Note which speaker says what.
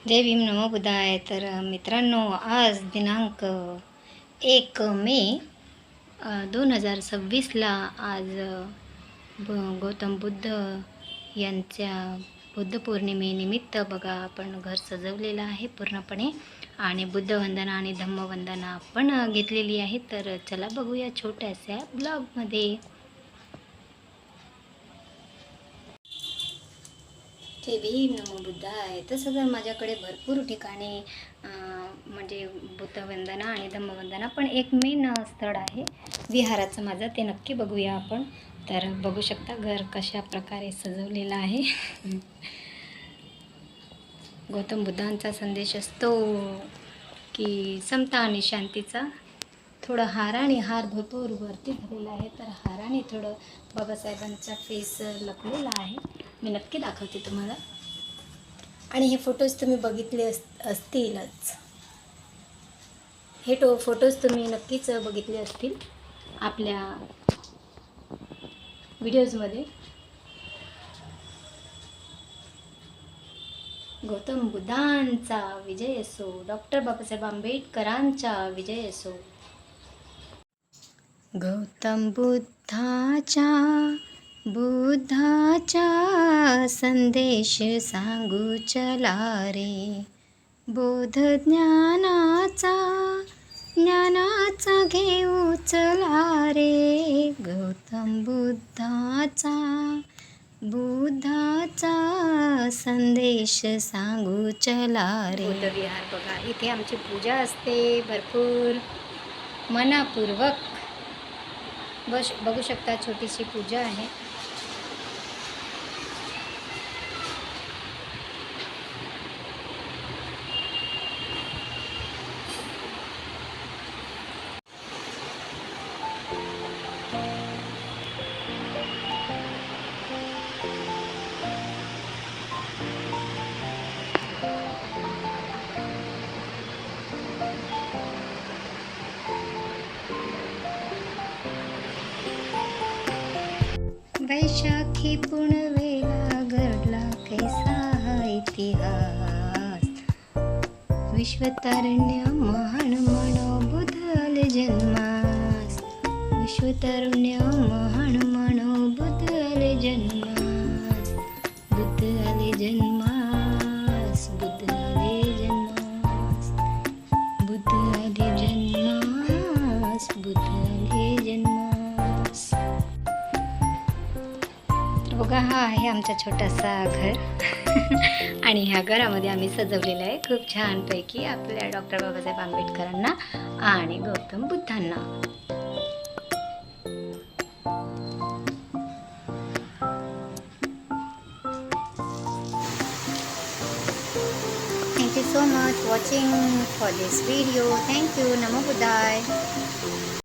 Speaker 1: जय भीम नमो बुद्धाय. तर मित्रांनो, आज दिनांक 1 मे 2026ला आज गौतम बुद्ध यांच्या बुद्ध पौर्णिमेनिमित्त बघा आपण घर सजवलेलं आहे पूर्णपणे आणि बुद्धवंदना आणि धम्मवंदना आपण घेतलेली आहे. तर चला बघूया छोट्याशा ब्लॉगमध्ये. जय भीम नमो बुद्धाय. तसं तर माझ्याकडे भरपूर ठिकाणी म्हणजे बुद्धवंदना आणि धम्मवंदना, पण एक मेन स्थळ आहे विहाराचं माझं, ते नक्की बघूया आपण. तर बघू शकता घर कशा प्रकारे सजवलेलं आहे. गौतम बुद्धांचा संदेश असतो की समता आणि शांतीचा. थोडं हार भरपूर वरती झालेला आहे, तर हाराने थोडं बाबासाहेबांचा फेस लपलेला आहे. मी नक्की दाखवते तुम्हाला. आणि हे फोटोज तुम्ही बघितले असतीलच. हे फोटोज तुम्ही नक्कीच बघितले असतील आपल्या व्हिडिओजमध्ये. गौतम बुद्धांचा विजय असो, डॉक्टर बाबासाहेब आंबेडकरांचा विजय असो. गौतम बुद्धाचा संदेश सांगू चला रे, बोध ज्ञानाचा घेऊ चला रे. गौतम बुद्धाचा संदेश सांगू चला रे. बुद्ध विहार बघा, इथे आमची पूजा असते भरपूर मनापूर्वक. बघू शकता छोटीशी पूजा आहे. वैशाखी पुणवेला घडला कैसा हा इतिहास, विश्वतारुण्य महान म्हणो बुद्ध आले जन्मास. विश्वतारुण्य महान म्हणो बुद्ध आले जन्मास. बुद्ध आले जन्मास. बुद्ध आले जन्मास. बुद्ध आले जन्मास. बुद्ध आले जन्मास. बघा, हा आहे आमचा छोटासा घर. आणि ह्या घरामध्ये आम्ही सजवलेलं आहे खूप छानपैकी आपल्या डॉक्टर बाबासाहेब आंबेडकरांना आणि गौतम बुद्धांना. Thank you so much watching for this video. Thank you. Namo Buddhaya.